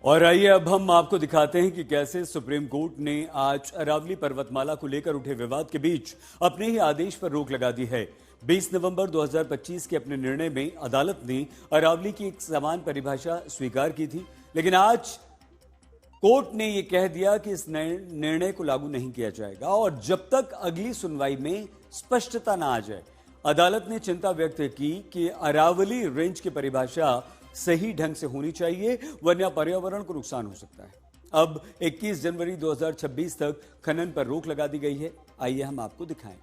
और आइए अब हम आपको दिखाते हैं कि कैसे सुप्रीम कोर्ट ने आज अरावली पर्वतमाला को लेकर उठे विवाद के बीच अपने ही आदेश पर रोक लगा दी है। 20 नवंबर 2025 के अपने निर्णय में अदालत ने अरावली की एक समान परिभाषा स्वीकार की थी, लेकिन आज कोर्ट ने यह कह दिया कि इस निर्णय को लागू नहीं किया जाएगा और जब तक अगली सुनवाई में स्पष्टता न आ जाए। अदालत ने चिंता व्यक्त की कि अरावली रेंज की परिभाषा सही ढंग से होनी चाहिए, वरना पर्यावरण को नुकसान हो सकता है। अब 21 जनवरी 2026 तक खनन पर रोक लगा दी गई है। आइए हम आपको दिखाएं।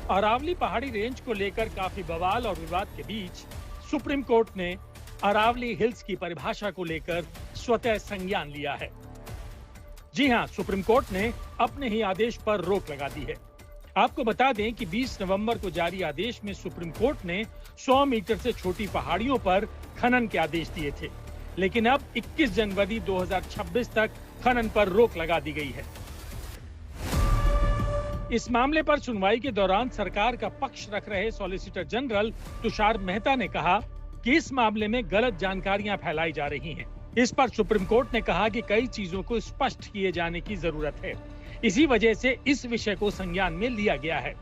अरावली पहाड़ी रेंज को लेकर काफी बवाल और विवाद के बीच सुप्रीम कोर्ट ने अरावली हिल्स की परिभाषा को लेकर स्वतः संज्ञान लिया है। जी हां, सुप्रीम कोर्ट ने अपने ही आदेश पर रोक लगा दी है। आपको बता दें कि 20 नवंबर को जारी आदेश में सुप्रीम कोर्ट ने 100 मीटर से छोटी पहाड़ियों पर खनन के आदेश दिए थे, लेकिन अब 21 जनवरी 2026 तक खनन पर रोक लगा दी गई है। इस मामले पर सुनवाई के दौरान सरकार का पक्ष रख रहे सॉलिसिटर जनरल तुषार मेहता ने कहा कि इस मामले में गलत जानकारियां फैलाई जा रही हैं। इस पर सुप्रीम कोर्ट ने कहा कि कई चीजों को स्पष्ट किए जाने की जरूरत है, इसी वजह से इस विषय को संज्ञान में लिया गया है।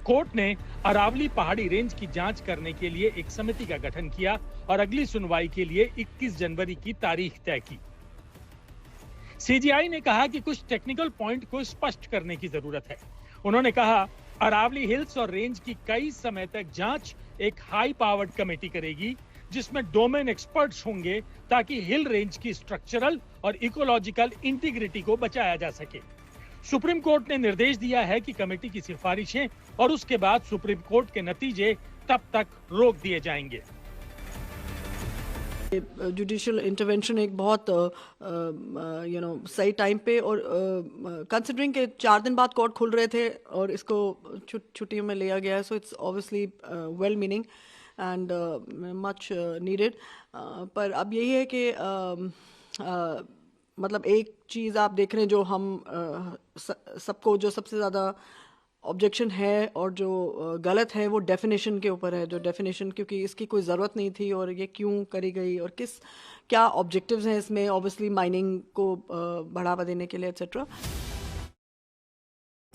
कोर्ट ने अरावली पहाड़ी रेंज की जांच करने के लिए एक समिति का गठन किया और अगली सुनवाई के लिए 21 जनवरी की तारीख तय की। सीजीआई ने कहा कि कुछ टेक्निकल पॉइंट को स्पष्ट करने की जरूरत है। उन्होंने कहा, अरावली हिल्स और रेंज की कई समय तक जांच एक हाई पावर्ड कमेटी करेगी, जिसमें डोमेन एक्सपर्ट्स होंगे, ताकि हिल रेंज की स्ट्रक्चरल और इकोलॉजिकल इंटीग्रिटी को बचाया जा सके। सुप्रीम कोर्ट ने निर्देश दिया है कि कमेटी की सिफारिशें और उसके बाद सुप्रीम कोर्ट के नतीजे तब तक रोक दिए जाएंगे। जुडिशियल इंटरवेंशन एक बहुत सही टाइम पे और कंसिडरिंग के 4 दिन बाद कोर्ट खुल रहे थे और इसको छुट्टियों में लिया गया है, so it's obviously well meaning and much needed. पर अब यही है कि मतलब एक चीज़ आप देख रहे हैं जो हम सबको जो सबसे ज़्यादा ऑब्जेक्शन है और जो गलत है वो डेफिनेशन के ऊपर है। जो डेफिनेशन, क्योंकि इसकी कोई ज़रूरत नहीं थी और ये क्यों करी गई और क्या ऑब्जेक्टिव्स हैं इसमें, ऑब्वियसली माइनिंग को बढ़ावा देने के लिए एट्सेट्रा।